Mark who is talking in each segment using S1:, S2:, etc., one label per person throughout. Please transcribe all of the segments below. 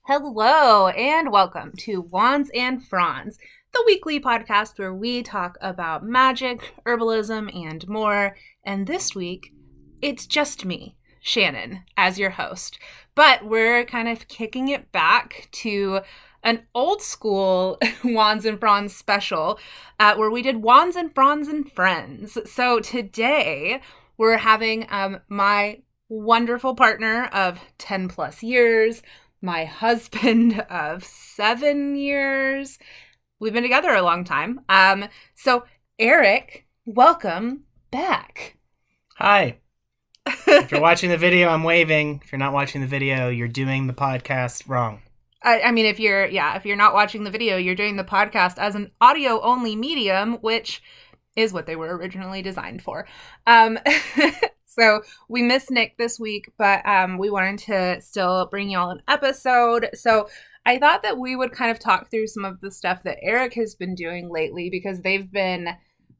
S1: Hello and welcome to Wands and Fronds, the weekly podcast where we talk about magic, herbalism, and more. And this week, it's just me, Shannon, as your host. But we're kind of kicking it back to an old school Wands and Fronds special where we did Wands and Fronds and Friends. So today, we're having my wonderful partner of 10 plus years, my husband of 7 years. We've been together a long time. So Eric, welcome back.
S2: Hi. If you're watching the video, I'm waving. If you're not watching the video, you're doing the podcast wrong.
S1: I mean, if you're not watching the video, you're doing the podcast as an audio only medium, which is what they were originally designed for. So we missed Nick this week, but we wanted to still bring y'all an episode. So I thought that we would kind of talk through some of the stuff that Eric has been doing lately, because they've been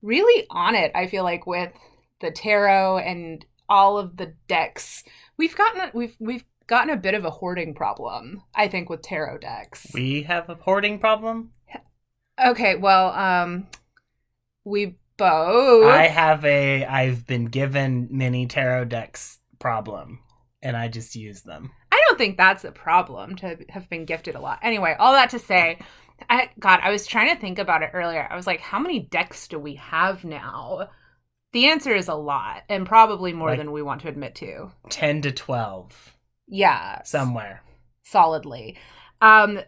S1: really on it, I feel like, with the tarot and all of the decks. We've gotten a bit of a hoarding problem, I think, with tarot decks.
S2: We have a hoarding problem?
S1: Okay, well, we both.
S2: I've been given many tarot decks problem, and I just use them.
S1: I don't think that's a problem to have been gifted a lot. Anyway, all that to say, I was trying to think about it earlier. I was like, how many decks do we have now? The answer is a lot, and probably more than we want to admit to.
S2: 10 to 12.
S1: Yeah.
S2: Somewhere.
S1: Solidly. But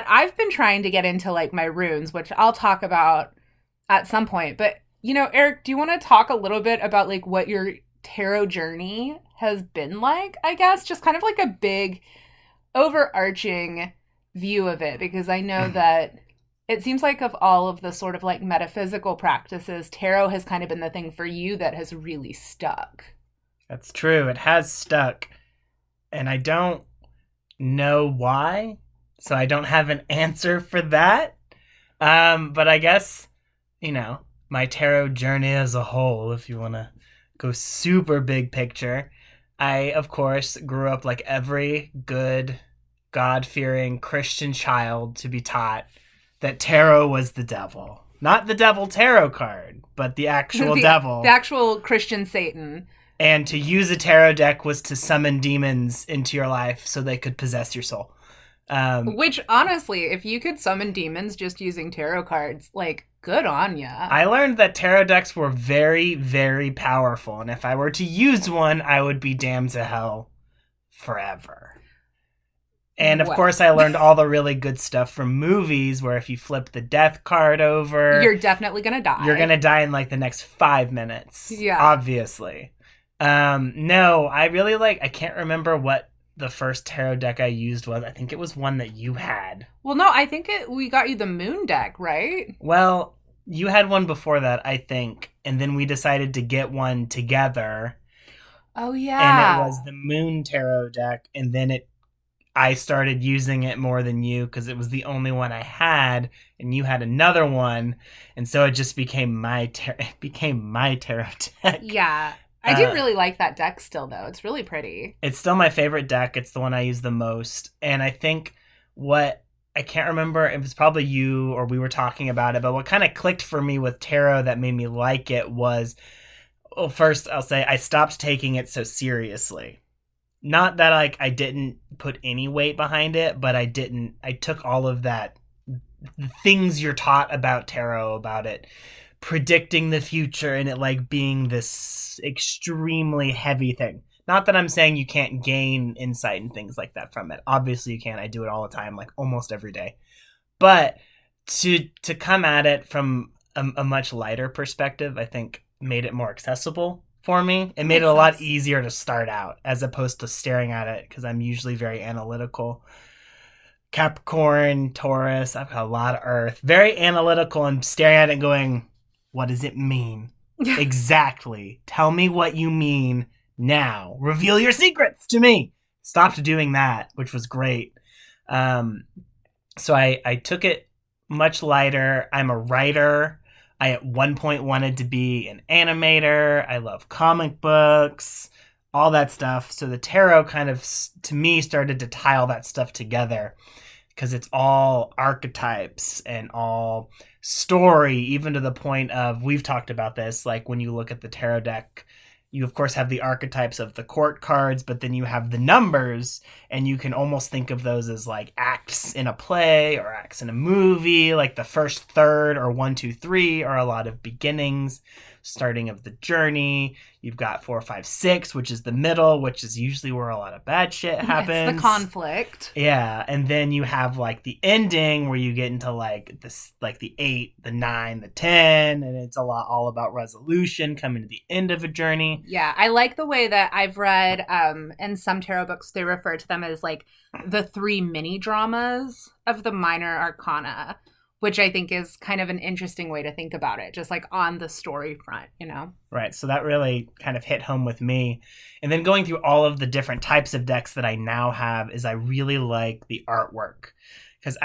S1: I've been trying to get into like my runes, which I'll talk about at some point. But, Eric, do you want to talk a little bit about like what your tarot journey has been like, I guess? Just kind of like a big overarching view of it, because I know that it seems like of all of the sort of like metaphysical practices, tarot has kind of been the thing for you that has really stuck.
S2: That's true. It has stuck. And I don't know why, so I don't have an answer for that. But I guess, my tarot journey as a whole, if you want to go super big picture, I, of course, grew up like every good, God-fearing Christian child to be taught that tarot was the devil. Not the devil tarot card, but the actual devil.
S1: The actual Christian Satan.
S2: And to use a tarot deck was to summon demons into your life so they could possess your soul.
S1: Which, honestly, if you could summon demons just using tarot cards, like, good on ya.
S2: I learned that tarot decks were very, very powerful. And if I were to use one, I would be damned to hell forever. And of course, I learned all the really good stuff from movies, where if you flip the death card over,
S1: you're definitely going to die.
S2: You're going to die in like the next 5 minutes.
S1: Yeah.
S2: Obviously. No, I can't remember what the first tarot deck I used was. I think it was one that you had.
S1: Well, no, I think we got you the moon deck, right?
S2: Well, you had one before that, I think. And then we decided to get one together.
S1: Oh, yeah.
S2: And it was the moon tarot deck. And then I started using it more than you because it was the only one I had, and you had another one, and so it just became my tarot deck.
S1: Yeah, I do really like that deck still, though. It's really pretty.
S2: It's still my favorite deck. It's the one I use the most, and I think I can't remember if it was probably you or we were talking about it, but what kind of clicked for me with tarot that made me like it was, well, first I'll say I stopped taking it so seriously. Not that I didn't put any weight behind it, but I took all of that, the things you're taught about tarot, about it predicting the future and it like being this extremely heavy thing. Not that I'm saying you can't gain insight and things like that from it. Obviously you can. I do it all the time, like almost every day. But to come at it from a much lighter perspective, I think made it more accessible for me. It made it a lot easier to start out as opposed to staring at it, because I'm usually very analytical. Capricorn, Taurus, I've got a lot of Earth. Very analytical and staring at it going, what does it mean? Exactly. Tell me what you mean now. Reveal your secrets to me. Stopped doing that, which was great. So I took it much lighter. I'm a writer. I at one point wanted to be an animator. I love comic books. all that stuff. So the tarot kind of, to me, started to tie all that stuff together because it's all archetypes and all story, even to the point of, we've talked about this, like when you look at the tarot deck, you of course have the archetypes of the court cards, but then you have the numbers, and you can almost think of those as like acts in a play or acts in a movie. Like the first third, or 1, 2, 3, are a lot of beginnings, starting of the journey. You've got 4, 5, 6, which is the middle, which is usually where a lot of bad shit happens.
S1: It's the conflict.
S2: Yeah, and then you have like the ending where you get into like this, like the 8, the 9, the 10, and it's a lot all about resolution, coming to the end of a journey.
S1: Yeah, I like the way that I've read in some tarot books, they refer to them as like the 3 mini dramas of the minor arcana, which I think is kind of an interesting way to think about it, just like on the story front, you know?
S2: Right, so that really kind of hit home with me. And then going through all of the different types of decks that I now have, is I really like the artwork. Because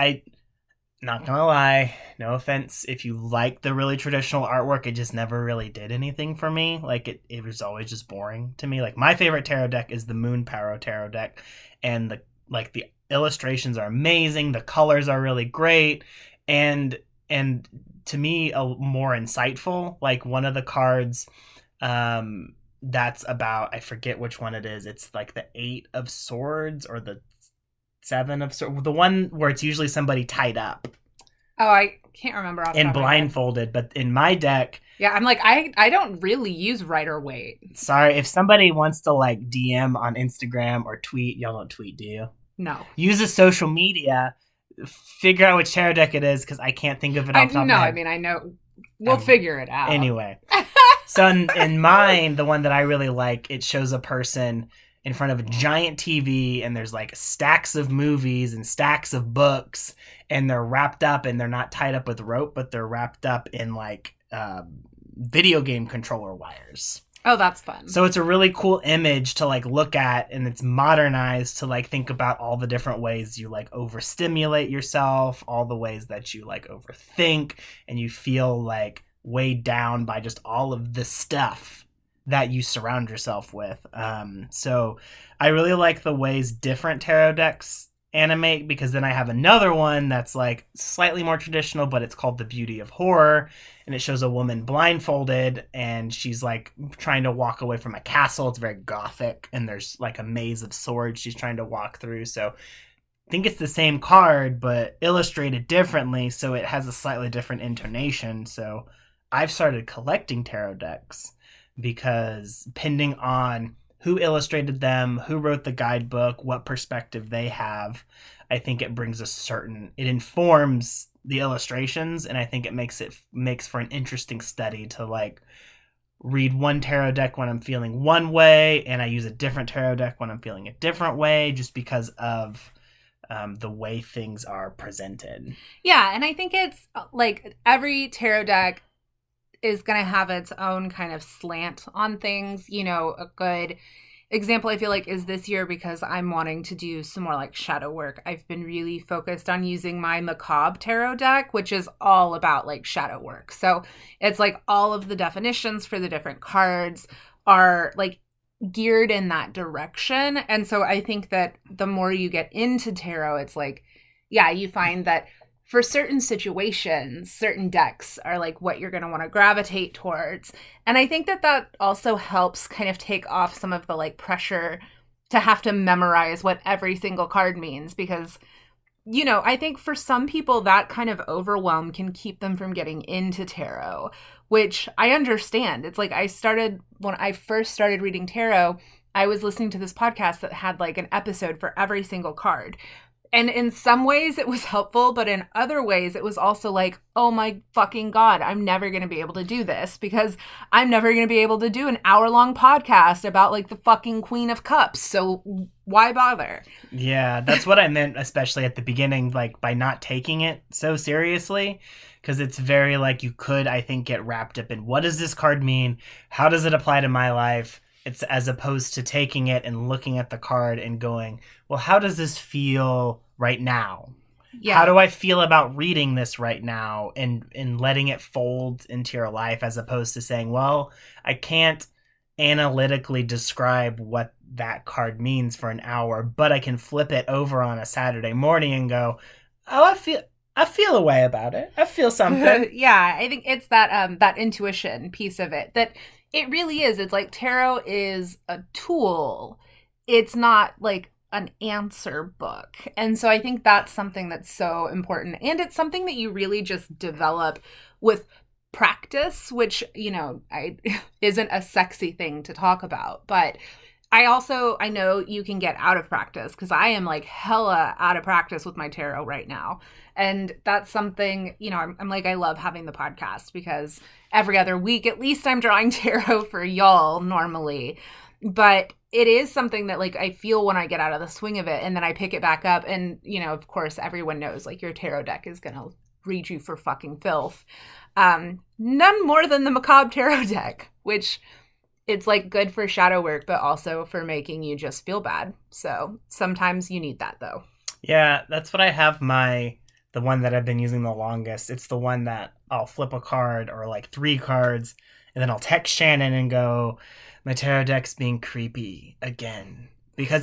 S2: not gonna lie, no offense, if you like the really traditional artwork, it just never really did anything for me. Like, it was always just boring to me. Like, my favorite tarot deck is the Moon Tarot deck. And the illustrations are amazing, the colors are really great, and to me more insightful. Like one of the cards that's about, I forget which one it is, it's like the 8 of Swords or the 7 of Swords, the one where it's usually somebody tied up.
S1: Oh, I can't remember off
S2: and blindfolded. But in my deck,
S1: yeah, I'm like, I don't really use Rider-Waite.
S2: Sorry, if somebody wants to like DM on Instagram or tweet, y'all don't tweet, do you?
S1: No.
S2: Use a social media, figure out which tarot deck it is, because I can't think of it off the top of my head.
S1: I mean, I know. We'll figure it out.
S2: Anyway. So in mine, the one that I really like, it shows a person in front of a giant TV, and there's like stacks of movies and stacks of books, and they're wrapped up, and they're not tied up with rope, but they're wrapped up in like video game controller wires.
S1: Oh, that's fun.
S2: So it's a really cool image to like look at, and it's modernized to like think about all the different ways you like overstimulate yourself, all the ways that you like overthink, and you feel like weighed down by just all of the stuff that you surround yourself with. So I really like the ways different tarot decks animate, because then I have another one that's like slightly more traditional, but it's called The Beauty of Horror, and it shows a woman blindfolded, and she's like trying to walk away from a castle. It's very gothic, and there's like a maze of swords she's trying to walk through. So I think it's the same card but illustrated differently, so it has a slightly different intonation. So I've started collecting tarot decks, because depending on who illustrated them, who wrote the guidebook, what perspective they have, I think it brings it informs the illustrations, and I think it makes for an interesting study to like read one tarot deck when I'm feeling one way, and I use a different tarot deck when I'm feeling a different way, just because of the way things are presented.
S1: Yeah, and I think it's like every tarot deck is going to have its own kind of slant on things. You know, a good example I feel like is this year, because I'm wanting to do some more like shadow work. I've been really focused on using my Macabre tarot deck, which is all about like shadow work. So it's like all of the definitions for the different cards are like geared in that direction. And so I think that the more you get into tarot, it's like, yeah, you find that for certain situations, certain decks are like what you're going to want to gravitate towards. And I think that also helps kind of take off some of the like pressure to have to memorize what every single card means, because, you know, I think for some people that kind of overwhelm can keep them from getting into tarot, which I understand. It's like when I first started reading tarot, I was listening to this podcast that had like an episode for every single card. And in some ways it was helpful, but in other ways it was also like, oh my fucking God, I'm never going to be able to do this, because I'm never going to be able to do an hour-long podcast about like the fucking Queen of Cups. So why bother?
S2: Yeah, that's what I meant, especially at the beginning, like by not taking it so seriously, because it's very like you could, I think, get wrapped up in what does this card mean? How does it apply to my life? It's as opposed to taking it and looking at the card and going, well, how does this feel right now? Yeah. How do I feel about reading this right now, and letting it fold into your life, as opposed to saying, well, I can't analytically describe what that card means for an hour, but I can flip it over on a Saturday morning and go, "Oh, I feel a way about it. I feel something."
S1: Yeah, I think it's that intuition piece of it that it really is. It's like tarot is a tool. It's not like an answer book. And so I think that's something that's so important. And it's something that you really just develop with practice, which, I isn't a sexy thing to talk about, but I know you can get out of practice because I am like hella out of practice with my tarot right now. And that's something, I'm like, I love having the podcast because every other week, at least I'm drawing tarot for y'all normally. But it is something that like I feel when I get out of the swing of it and then I pick it back up. And, of course, everyone knows like your tarot deck is going to read you for fucking filth. None more than the Macabre Tarot deck, which it's like good for shadow work, but also for making you just feel bad. So sometimes you need that though.
S2: Yeah, that's what I have the one that I've been using the longest. It's the one that I'll flip a card or like 3 cards, and then I'll text Shannon and go, "My tarot deck's being creepy again." Because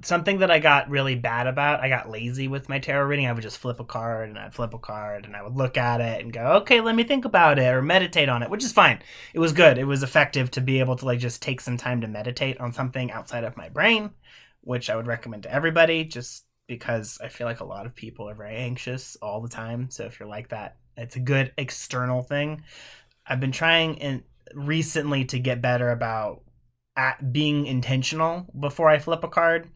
S2: something that I got really bad about, I got lazy with my tarot reading. I would just flip a card and I'd flip a card and I would look at it and go, "Okay, let me think about it," or meditate on it, which is fine. It was good. It was effective to be able to like just take some time to meditate on something outside of my brain, which I would recommend to everybody just because I feel like a lot of people are very anxious all the time. So if you're like that, it's a good external thing. I've been trying recently to get better about at being intentional before I flip a card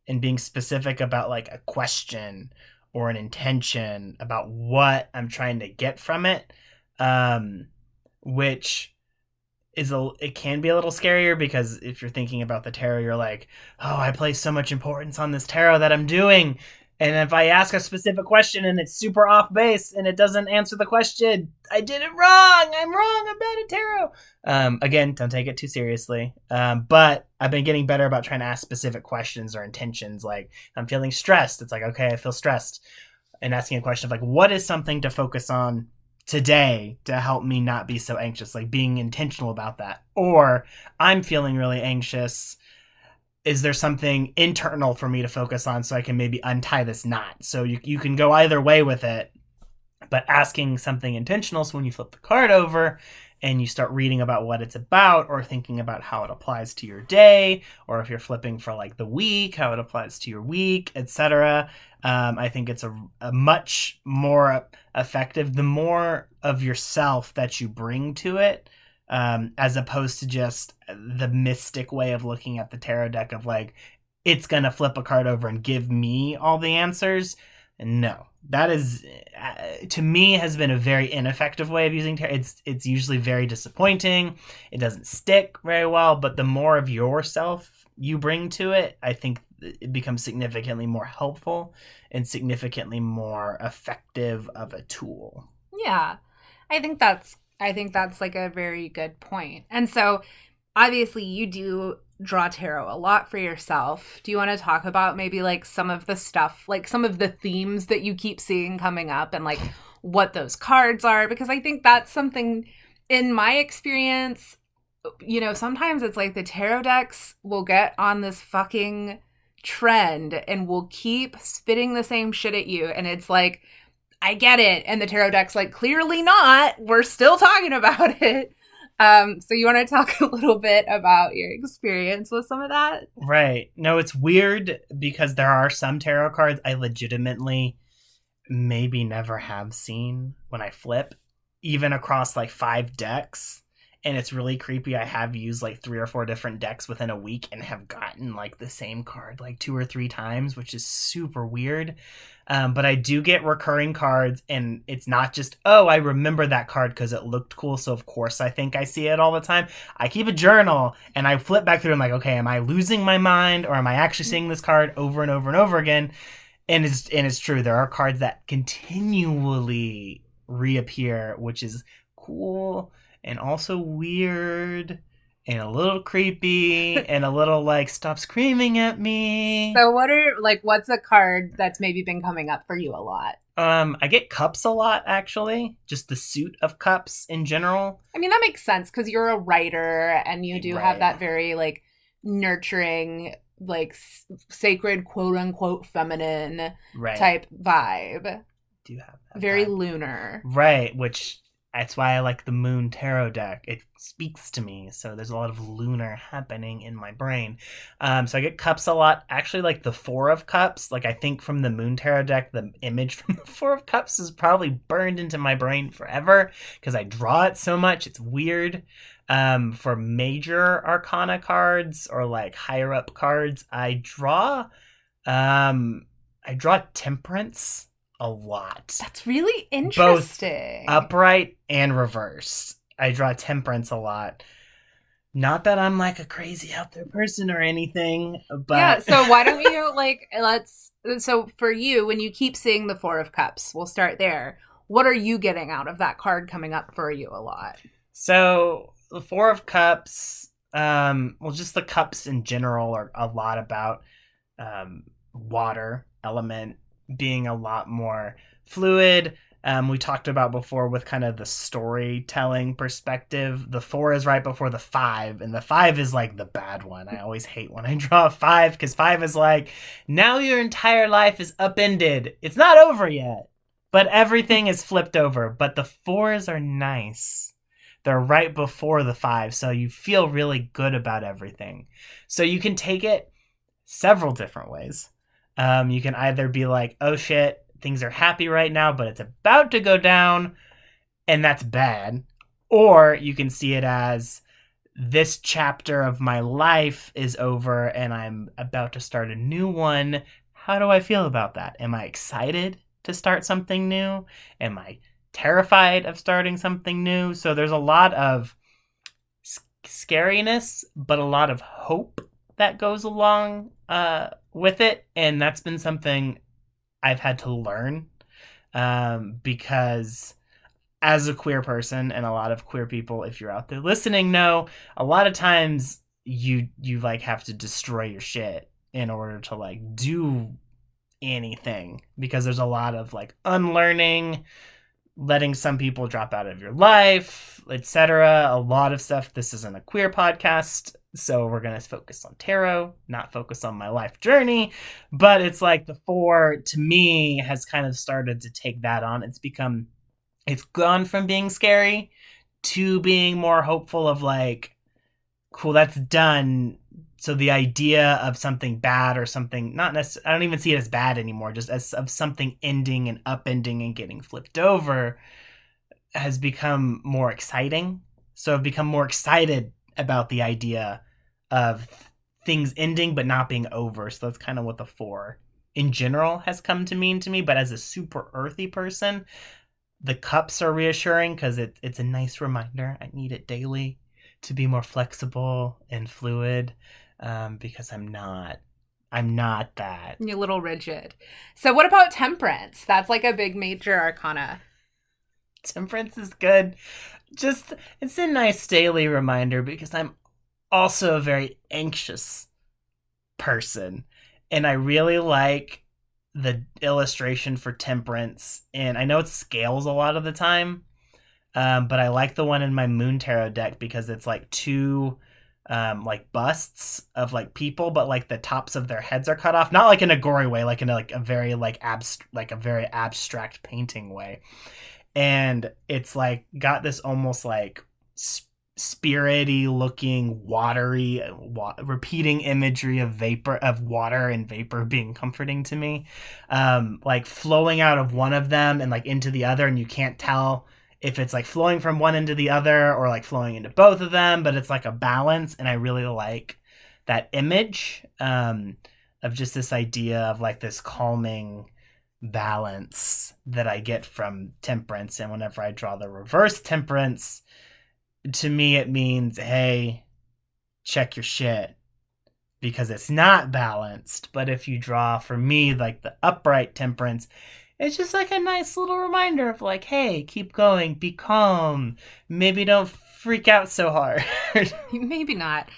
S2: and being specific about like a question or an intention about what I'm trying to get from it, which it can be a little scarier because if you're thinking about the tarot, you're like, "Oh, I place so much importance on this tarot that I'm doing." And if I ask a specific question and it's super off base and it doesn't answer the question, I did it wrong. I'm wrong. I'm bad at tarot. Again, don't take it too seriously. But I've been getting better about trying to ask specific questions or intentions. Like, I'm feeling stressed. It's like, okay, I feel stressed. And asking a question of like, what is something to focus on today to help me not be so anxious? Like being intentional about that. Or I'm feeling really anxious. Is there something internal for me to focus on so I can maybe untie this knot? So you can go either way with it, but asking something intentional. So when you flip the card over and you start reading about what it's about or thinking about how it applies to your day, or if you're flipping for like the week, how it applies to your week, etc. I think it's a much more effective, the more of yourself that you bring to it, as opposed to just the mystic way of looking at the tarot deck of like, it's going to flip a card over and give me all the answers. No, that is, to me, has been a very ineffective way of using tarot. It's usually very disappointing. It doesn't stick very well, but the more of yourself you bring to it, I think it becomes significantly more helpful and significantly more effective of a tool.
S1: Yeah. I think that's like a very good point. And so obviously you do draw tarot a lot for yourself. Do you want to talk about maybe like some of the stuff, like some of the themes that you keep seeing coming up and like what those cards are? Because I think that's something in my experience, sometimes it's like the tarot decks will get on this fucking trend and will keep spitting the same shit at you. And it's like, I get it. And the tarot deck's like, clearly not. We're still talking about it. So you want to talk a little bit about your experience with some of that?
S2: Right. No, it's weird because there are some tarot cards I legitimately maybe never have seen when I flip, even across like 5 decks. And it's really creepy. I have used like 3 or 4 different decks within a week and have gotten like the same card like 2 or 3 times, which is super weird. But I do get recurring cards, and it's not just, oh, I remember that card because it looked cool, so of course I think I see it all the time. I keep a journal, and I flip back through and I'm like, okay, am I losing my mind, or am I actually seeing this card over and over and over again? And it's true. There are cards that continually reappear, which is cool and also weird and a little creepy and a little like, stop screaming at me.
S1: So what's a card that's maybe been coming up for you a lot?
S2: I get cups a lot, actually. Just the suit of cups in general.
S1: I mean, that makes sense because you're a writer and you do have
S2: Right.
S1: that very like nurturing, like sacred, quote unquote, feminine
S2: Right.
S1: type vibe.
S2: Do have that
S1: Very
S2: vibe.
S1: lunar.
S2: Right, which that's why I like the Moon Tarot deck. It speaks to me, so there's a lot of lunar happening in my brain. So I get cups a lot. Actually, like the Four of Cups. Like I think from the Moon Tarot deck, the image from the Four of Cups is probably burned into my brain forever because I draw it so much. It's weird. For major Arcana cards or like higher up cards, I draw Temperance a lot,
S1: That's really
S2: both
S1: interesting.
S2: upright and reversed. I draw Temperance a lot. Not that I'm like a crazy out there person or anything,
S1: Yeah,
S2: but
S1: so why don't you like let's so for you when you keep seeing the 4 of cups, we'll start there. What are you getting out of that card coming up for you a lot?
S2: so the Four of Cups, well, just the cups in general are a lot about water element being a lot more fluid. We talked about before with kind of the storytelling perspective. The four is right before the five, and the five is like the bad one. I always hate when I draw a five because five is like, now your entire life is upended. It's not over yet, but everything is flipped over. But the fours are nice. They're right before the five, so you feel really good about everything. So you can take it several different ways. You can either be like, oh shit, things are happy right now, but it's about to go down, and that's bad. Or you can see it as this chapter of my life is over and I'm about to start a new one. How do I feel about that? Am I excited to start something new? Am I terrified of starting something new? So there's a lot of scariness, but a lot of hope that goes along with it. And that's been something I've had to learn because as a queer person, and a lot of queer people, if you're out there listening, know a lot of times you like have to destroy your shit in order to like do anything, because there's a lot of like unlearning, letting some people drop out of your life, etc. A lot of stuff. This isn't a queer podcast, so we're going to focus on tarot, not focus on my life journey. But it's like the four, to me, has kind of started to take that on. It's gone from being scary to being more hopeful of like, cool, that's done. So the idea of something bad or something, not necessarily, I don't even see it as bad anymore, just as of something ending and upending and getting flipped over, has become more exciting. So I've become more excited about the idea of things ending but not being over. So that's kind of what the four in general has come to mean to me. But as a super earthy person, the cups are reassuring because it's a nice reminder. I need it daily to be more flexible and fluid, because I'm not that.
S1: You're a little rigid. So what about temperance? That's like a big major arcana.
S2: Temperance is good. Just, it's a nice daily reminder because I'm also a very anxious person, and I really like the illustration for temperance. And I know it scales a lot of the time, but I like the one in my Moon Tarot deck because it's like two like busts of like people, but like the tops of their heads are cut off, not like in a gory way, like in a very like like a very abstract painting way. And it's like got this almost like spirity looking watery repeating imagery of vapor, of water and vapor being comforting to me, like flowing out of one of them and like into the other, and you can't tell if it's like flowing from one into the other or like flowing into both of them, but it's like a balance. And I really like that image, of just this idea of like this calming balance that I get from temperance. And whenever I draw the reverse temperance, to me it means, hey, check your shit, because it's not balanced. But if you draw, for me, like the upright temperance, it's just like a nice little reminder of like, hey, keep going, be calm, maybe don't freak out so hard.
S1: Maybe not.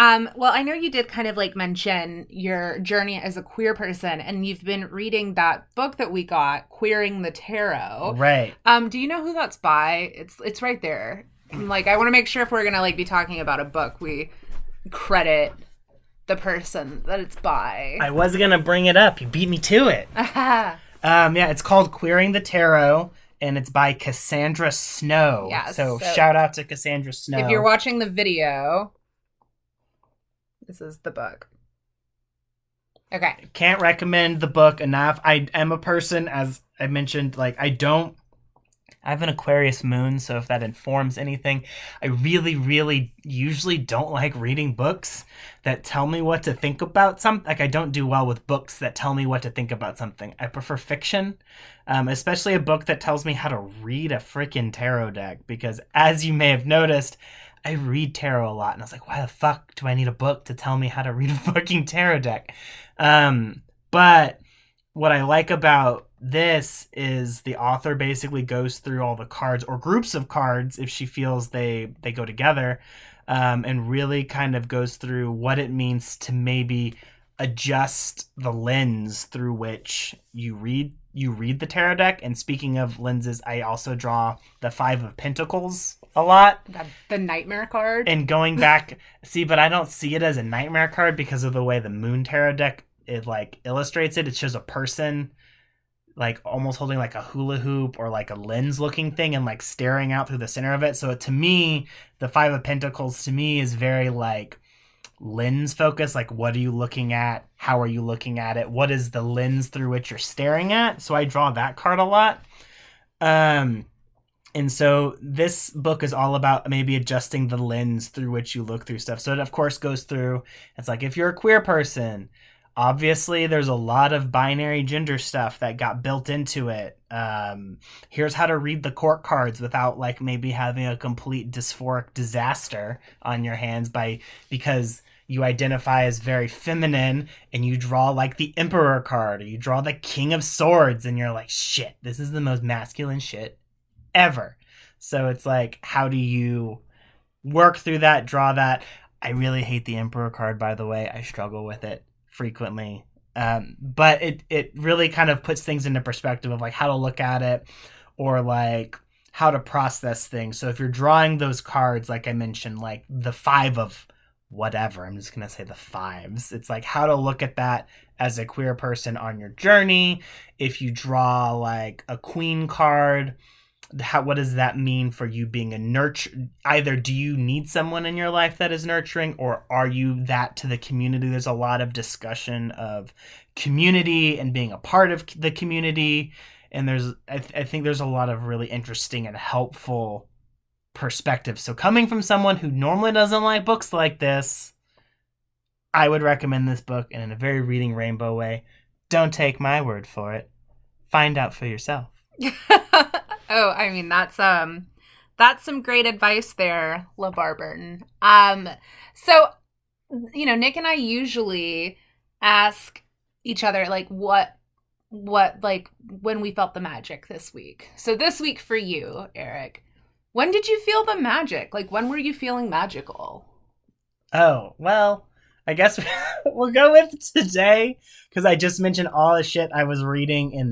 S1: Well, I know you did kind of like mention your journey as a queer person, and you've been reading that book that we got, Queering the Tarot.
S2: Right.
S1: Do you know who that's by? It's right there. Like, I want to make sure if we're gonna like be talking about a book, we credit the person that it's by.
S2: I was gonna bring it up. You beat me to it. Yeah, it's called Queering the Tarot, and it's by Cassandra Snow.
S1: Yeah,
S2: so shout out to Cassandra Snow.
S1: If you're watching the video, this is the book. Okay.
S2: Can't recommend the book enough. I am a person, as I mentioned, like I have an Aquarius moon, so if that informs anything, I really, really usually don't like reading books that tell me what to think about something. Like, I don't do well with books that tell me what to think about something. I prefer fiction, especially a book that tells me how to read a freaking tarot deck, because as you may have noticed, I read tarot a lot, and I was like, why the fuck do I need a book to tell me how to read a fucking tarot deck? But what I like about this is the author basically goes through all the cards or groups of cards if she feels they go together, and really kind of goes through what it means to maybe adjust the lens through which you read the tarot deck. And speaking of lenses, I also draw the Five of Pentacles a lot.
S1: The nightmare card.
S2: And going back, but I don't see it as a nightmare card because of the way the Moon Tarot deck it like illustrates it. It shows a person like almost holding like a hula hoop or like a lens looking thing and like staring out through the center of it. So to me, the Five of Pentacles to me is very like lens focused. Like, what are you looking at? How are you looking at it? What is the lens through which you're staring at? So I draw that card a lot. And so this book is all about maybe adjusting the lens through which you look through stuff. So it of course goes through, it's like, if you're a queer person, obviously there's a lot of binary gender stuff that got built into it. Here's how to read the court cards without like maybe having a complete dysphoric disaster on your hands because you identify as very feminine and you draw like the Emperor card or you draw the King of Swords and you're like, shit, this is the most masculine shit ever. So it's like, how do you work through that, draw that? I really hate the Emperor card, by the way. I struggle with it frequently. But it really kind of puts things into perspective of like how to look at it or like how to process things. So if you're drawing those cards, like I mentioned, like the Five of whatever, I'm just going to say the fives. It's like how to look at that as a queer person on your journey. If you draw like a Queen card, what does that mean for you being a nurture? Either do you need someone in your life that is nurturing, or are you that to the community? There's a lot of discussion of community and being a part of the community. And I think there's a lot of really interesting and helpful perspectives. So coming from someone who normally doesn't like books like this, I would recommend this book, and in a very reading rainbow way. Don't take my word for it. Find out for yourself.
S1: Oh, I mean, that's some great advice there, LeVar Burton. So, you know, Nick and I usually ask each other like what like when we felt the magic this week. So this week for you, Eric, when did you feel the magic? Like, when were you feeling magical?
S2: Oh, well, I guess we'll go with today because I just mentioned all the shit I was reading in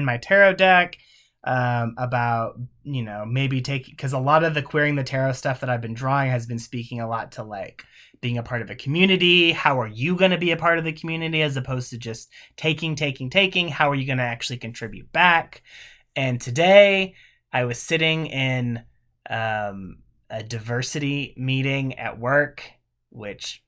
S2: my tarot deck. About, you know, maybe because a lot of the Queering the Tarot stuff that I've been drawing has been speaking a lot to like being a part of a community. How are you going to be a part of the community as opposed to just taking? How are you going to actually contribute back? And today I was sitting in a diversity meeting at work, which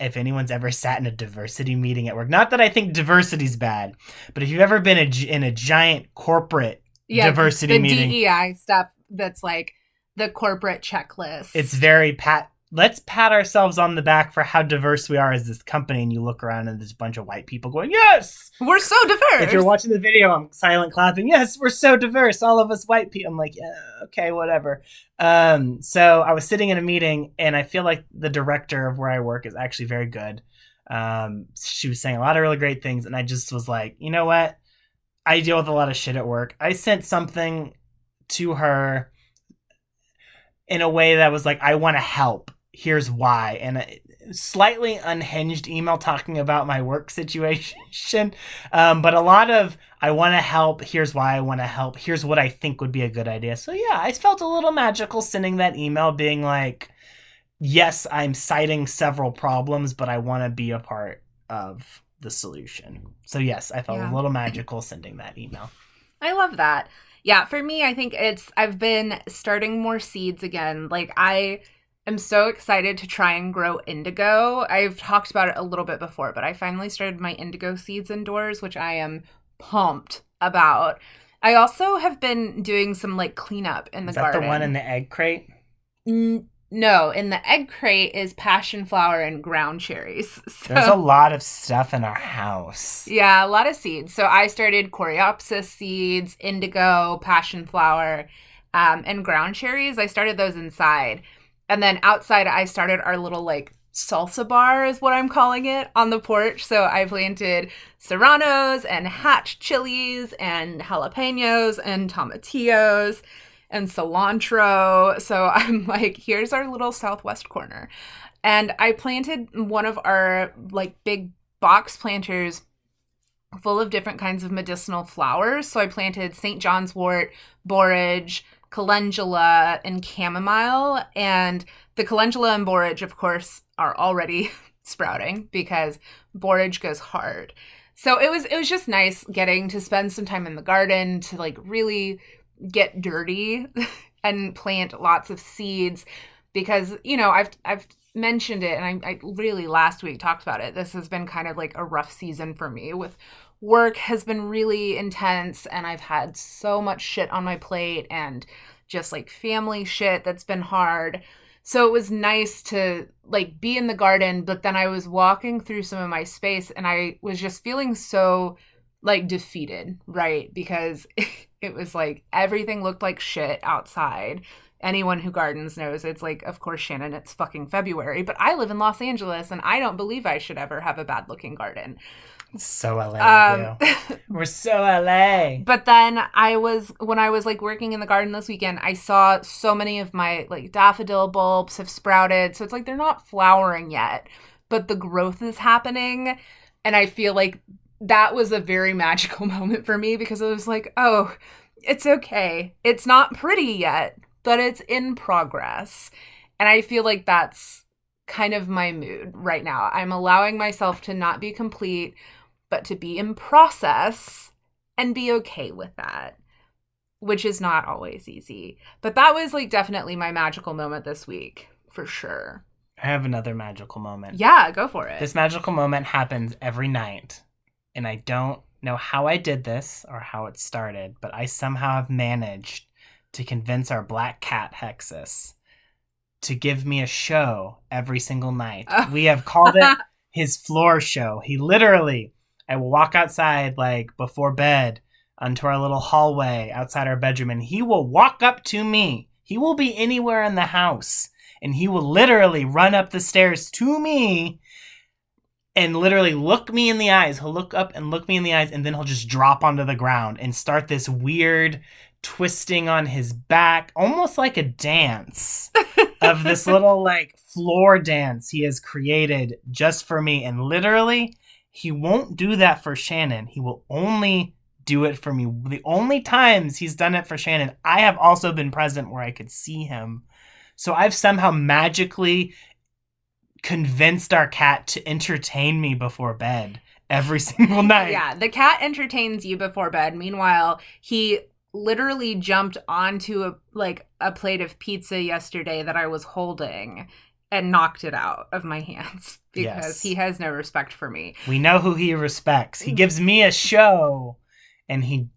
S2: if anyone's ever sat in a diversity meeting at work, not that I think diversity's bad, but if you've ever been in a giant corporate diversity meeting,
S1: the DEI stuff that's like the corporate checklist.
S2: It's very let's pat ourselves on the back for how diverse we are as this company. And you look around and there's a bunch of white people going, yes,
S1: we're so diverse.
S2: If you're watching the video, I'm silent clapping. Yes, we're so diverse. All of us white people. I'm like, yeah, okay, whatever. So I was sitting in a meeting and I feel like the director of where I work is actually very good. She was saying a lot of really great things. And I just was like, you know what? I deal with a lot of shit at work. I sent something to her in a way that was like, I want to help. Here's why. And slightly unhinged email talking about my work situation, but a lot of I want to help. Here's why I want to help. Here's what I think would be a good idea. So yeah, I felt a little magical sending that email, being like, yes, I'm citing several problems, but I want to be a part of the solution. So yes, I felt a little magical sending that email.
S1: I love that. Yeah, for me, I think I've been starting more seeds again. Like, I am so excited to try and grow indigo. I've talked about it a little bit before, but I finally started my indigo seeds indoors, which I am pumped about. I also have been doing some like cleanup in the garden.
S2: Is that the one in the egg crate?
S1: No, in the egg crate is passion flower and ground cherries. So,
S2: there's a lot of stuff in our house.
S1: Yeah, a lot of seeds. So I started coreopsis seeds, indigo, passion flower, and ground cherries. I started those inside. And then outside, I started our little like salsa bar is what I'm calling it on the porch. So I planted serranos and hatch chilies and jalapenos and tomatillos and cilantro. So I'm like, here's our little southwest corner. And I planted one of our like big box planters full of different kinds of medicinal flowers. So I planted St. John's wort, borage, calendula, and chamomile. And the calendula and borage, of course, are already sprouting because borage goes hard. So it was just nice getting to spend some time in the garden to like really get dirty and plant lots of seeds because, you know, I've mentioned it and I really last week talked about it. This has been kind of like a rough season for me with work has been really intense and I've had so much shit on my plate and just like family shit that's been hard. So it was nice to like be in the garden, but then I was walking through some of my space and I was just feeling so like defeated, right? Because it was like everything looked like shit outside. Anyone who gardens knows it's like, of course, Shannon, it's fucking February, but I live in Los Angeles and I don't believe I should ever have a bad looking garden.
S2: So LA. We're so LA.
S1: But then when I was like working in the garden this weekend, I saw so many of my like daffodil bulbs have sprouted. So it's like they're not flowering yet, but the growth is happening. And I feel like that was a very magical moment for me because it was like, oh, it's okay. It's not pretty yet, but it's in progress. And I feel like that's kind of my mood right now. I'm allowing myself to not be complete, but to be in process and be okay with that, which is not always easy. But that was like definitely my magical moment this week, for sure.
S2: I have another magical moment.
S1: Yeah, go for it.
S2: This magical moment happens every night. And I don't know how I did this or how it started, but I somehow have managed to convince our black cat, Hexus, to give me a show every single night. Oh. We have called it his floor show. He literally, I will walk outside like before bed onto our little hallway outside our bedroom, and he will walk up to me. He will be anywhere in the house, and he will literally run up the stairs to me and literally look me in the eyes. He'll look up and look me in the eyes, and then he'll just drop onto the ground and start this weird twisting on his back, almost like a dance of this little like floor dance he has created just for me. And literally, he won't do that for Shannon. He will only do it for me. The only times he's done it for Shannon, I have also been present where I could see him. So I've somehow magically convinced our cat to entertain me before bed every single night.
S1: Yeah, the cat entertains you before bed. Meanwhile, he literally jumped onto a plate of pizza yesterday that I was holding and knocked it out of my hands because he has no respect for me.
S2: We know who he respects. He gives me a show and he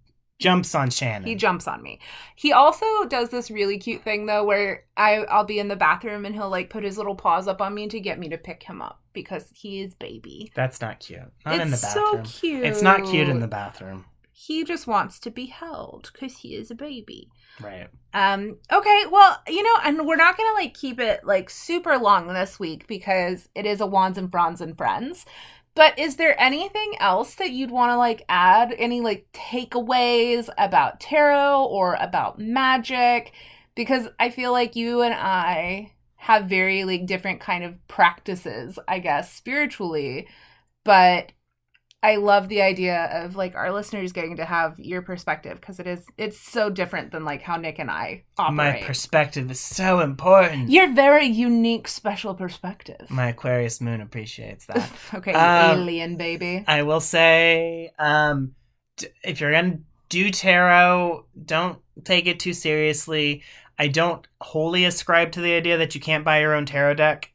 S2: jumps on Shannon.
S1: He jumps on me. He also does this really cute thing though where I'll be in the bathroom and he'll like put his little paws up on me to get me to pick him up because he is baby.
S2: That's not cute. Not
S1: it's
S2: in the bathroom.
S1: So cute.
S2: It's not cute in the bathroom.
S1: He just wants to be held because he is a baby.
S2: Right.
S1: Okay, well, and we're not going to keep it super long this week because it is a Wands and Fronds and Friends. But is there anything else that you'd want to add? Any takeaways about tarot or about magic? Because I feel like you and I have very like different kind of practices, I guess, spiritually. But I love the idea of like our listeners getting to have your perspective, because it's so different than like how Nick and I operate.
S2: My perspective is so important.
S1: Your very unique, special perspective.
S2: My Aquarius moon appreciates that.
S1: Okay, you alien baby.
S2: I will say, if you're gonna do tarot, don't take it too seriously. I don't wholly ascribe to the idea that you can't buy your own tarot deck.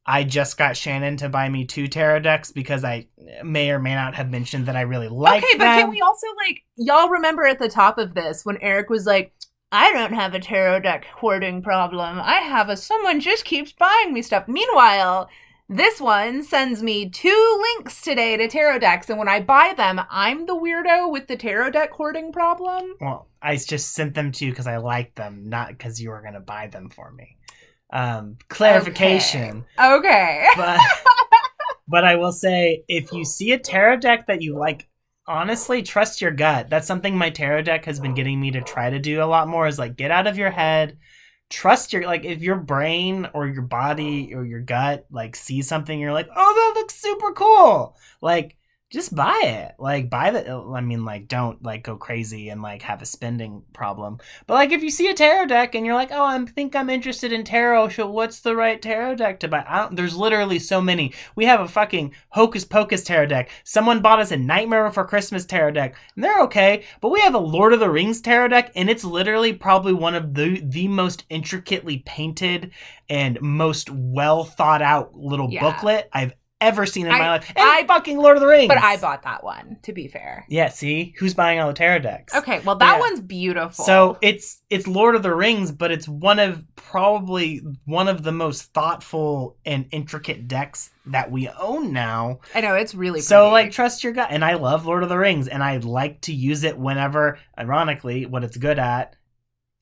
S2: I just got Shannon to buy me 2 tarot decks because I may or may not have mentioned that I really like them.
S1: Okay, but can we also, like, y'all remember at the top of this when Eric was like, I don't have a tarot deck hoarding problem. I have someone just keeps buying me stuff. Meanwhile, this one sends me 2 links today to tarot decks, and when I buy them, I'm the weirdo with the tarot deck hoarding problem.
S2: Well, I just sent them to you because I like them, not because you were going to buy them for me. Clarification.
S1: Okay.
S2: But I will say, if you see a tarot deck that you like, honestly, trust your gut. That's something my tarot deck has been getting me to try to do a lot more, is like, get out of your head. Trust your, like, if your brain or your body or your gut, like, sees something, you're like, oh, that looks super cool. Like, just buy it. Like, buy the, I mean, like, don't, like, go crazy and, like, have a spending problem. But, like, if you see a tarot deck and you're like, oh, I think I'm interested in tarot, so what's the right tarot deck to buy? There's literally so many. We have a fucking Hocus Pocus tarot deck. Someone bought us a Nightmare Before Christmas tarot deck, and they're okay. But we have a Lord of the Rings tarot deck, and it's literally probably one of the most intricately painted and most well thought out little booklet I've ever seen in my life. And I fucking Lord of the Rings.
S1: But I bought that one, to be fair.
S2: Yeah, see? Who's buying all the tarot decks?
S1: Okay, well, that one's beautiful.
S2: So it's Lord of the Rings, but it's probably one of the most thoughtful and intricate decks that we own now.
S1: I know, it's really pretty.
S2: So, like, trust your gut. And I love Lord of the Rings, and I like to use it whenever, ironically, what it's good at,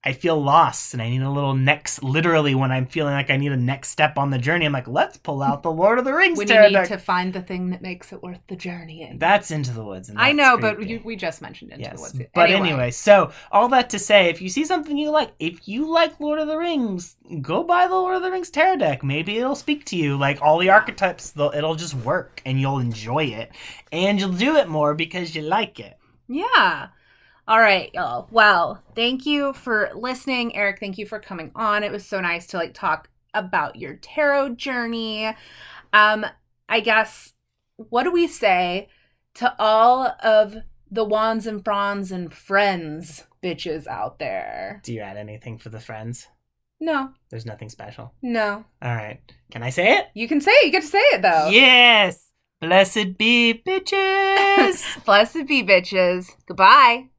S2: I feel lost and I need a little literally when I'm feeling like I need a next step on the journey, I'm like, let's pull out the Lord of the Rings
S1: when
S2: tarot
S1: you need
S2: deck.
S1: to find the thing that makes it worth the journeying.
S2: That's Into the Woods. And
S1: I know, but we just mentioned Into the Woods.
S2: But anyway, so all that to say, if you see something you like, if you like Lord of the Rings, go buy the Lord of the Rings tarot deck. Maybe it'll speak to you. Like, all the archetypes, it'll just work and you'll enjoy it. And you'll do it more because you like it.
S1: Yeah. All right, y'all. Well, thank you for listening. Eric, thank you for coming on. It was so nice to, like, talk about your tarot journey. I guess, what do we say to all of the Wands and Fronds and Friends bitches out there?
S2: Do you add anything for the friends?
S1: No.
S2: There's nothing special?
S1: No.
S2: All right. Can I say it?
S1: You can say it. You get to say it, though.
S2: Yes. Blessed be bitches.
S1: Blessed be bitches. Goodbye.